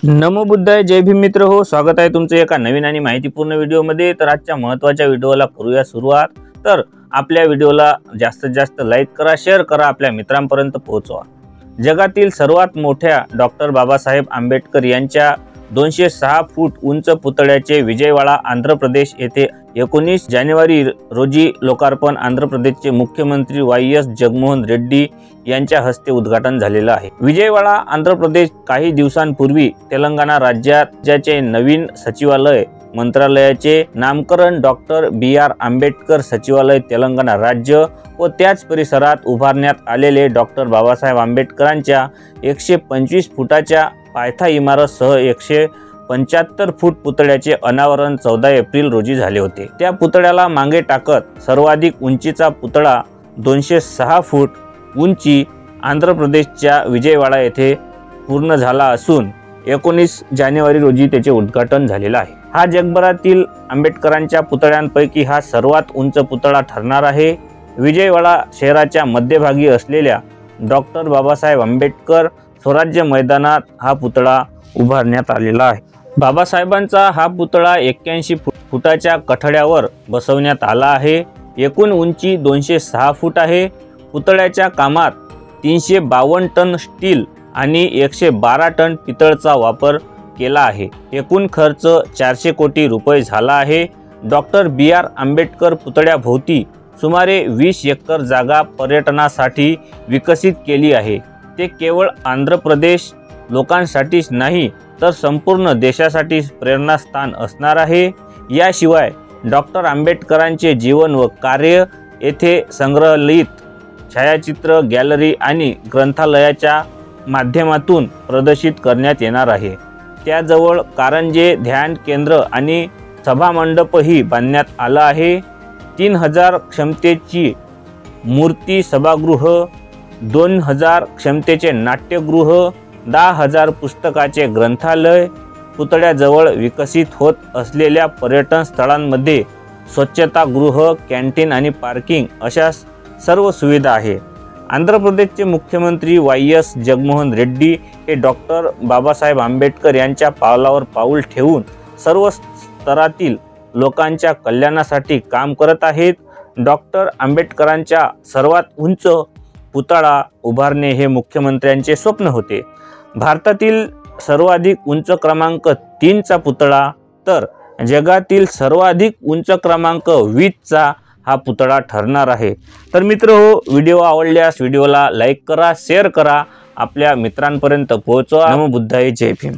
नमो बुद्धाय, जय भीम मित्र हो. स्वागत आहे तुमचं एका नवीन आणि माहितीपूर्ण व्हिडिओमध्ये. तर आजच्या महत्त्वाच्या व्हिडिओला करूया सुरुवात. तर आपल्या व्हिडिओला जास्तीत जास्त लाईक करा, शेअर करा, आपल्या मित्रांपर्यंत पोहोचवा. जगातील सर्वात मोठ्या डॉक्टर बाबासाहेब आंबेडकर यांच्या 206 फूट उंच पुतळ्याचे विजयवाडा आंध्र प्रदेश येथे 19 जानेवारी रोजी लोकार्पण आंध्र प्रदेशचे मुख्यमंत्री वाय.एस. जगनमोहन रेड्डी यांच्या हस्ते उद्घाटन झालेलं आहे. विजयवाडा आंध्र प्रदेश काही दिवसांपूर्वी तेलंगणा राज्याचे नवीन सचिवालय मंत्रालयाचे नामकरण डॉक्टर बी.आर. आंबेडकर सचिवालय तेलंगणा राज्य व त्याच परिसरात उभारण्यात आलेले डॉक्टर बाबासाहेब आंबेडकरांच्या 125 फुटाच्या पायथा इमारतसह 175 फूट पुतळ्याचे अनावरण 14 एप्रिल रोजी झाले होते. त्या पुतळ्याला मागे टाकत सर्वाधिक उंचीचा पुतळा 206 फूट उंची आंध्र प्रदेशच्या विजयवाडा येथे पूर्ण झाला असून 19 जानेवारी रोजी त्याचे उद्घाटन झालेलं आहे. हा जगभरातील आंबेडकरांच्या पुतळ्यांपैकी हा सर्वात उंच पुतळा ठरणार आहे. विजयवाडा शहराच्या मध्यभागी असलेल्या डॉक्टर बाबासाहेब आंबेडकर स्वराज्य मैदानात हा पुतळा उभारण्यात आलेला आहे. बाबासाहेबांचा हा पुतळा 81 फुटाच्या कठड्यावर बसवण्यात आला आहे. एकूण उंची 206 फूट आहे. पुतळ्याच्या कामात 352 टन स्टील आणि 112 टन पितळचा वापर केला आहे. एकूण खर्च 400 कोटी रुपये झाला आहे. Doctor B R. आंबेडकर पुतळ्याभोवती सुमारे 20 एकर जागा पर्यटनासाठी विकसित केली आहे. ते केवळ आंध्र प्रदेश लोकांसाठीच नाही तर संपूर्ण देशासाठी प्रेरणास्थान असणार आहे. याशिवाय डॉक्टर आंबेडकरांचे जीवन व कार्य येथे संग्रहित छायाचित्र गॅलरी आणि ग्रंथालयाच्या माध्यमातून प्रदर्शित करण्यात येणार आहे. त्याजवळ कारंजे ध्यान केंद्र आणि सभामंडपही बांधण्यात आला आहे. 3000 क्षमतेची मूर्ती सभागृह, 2000 क्षमतेचे नाट्यगृह, 10,000 पुस्तकाचे ग्रंथालय, पुतळ्याजवळ विकसित होत असलेल्या पर्यटन स्थळांमध्ये स्वच्छतागृह, कॅन्टीन आणि पार्किंग अशा सर्व सुविधा आहे. आंध्र प्रदेशचे मुख्यमंत्री वाय.एस. जगनमोहन रेड्डी हे डॉक्टर बाबासाहेब आंबेडकर यांच्या पावलावर पाऊल ठेवून सर्व स्तरातील लोकांच्या कल्याणासाठी काम करत आहेत. डॉक्टर आंबेडकरांच्या सर्वात उंच पुतळा उभारणे हे मुख्यमंत्र्यांचे स्वप्न होते. भारतातील सर्वाधिक उंच क्रमांक 3चा पुतळा तर जगातील सर्वाधिक उंच क्रमांक 20चा हा पुतळा ठरणार आहे. तर मित्र हो, व्हिडिओ आवडल्यास व्हिडिओला लाईक करा, शेअर करा, आपल्या मित्रांपर्यंत पोहोचवा. नमो बुद्धाय, जय भीम.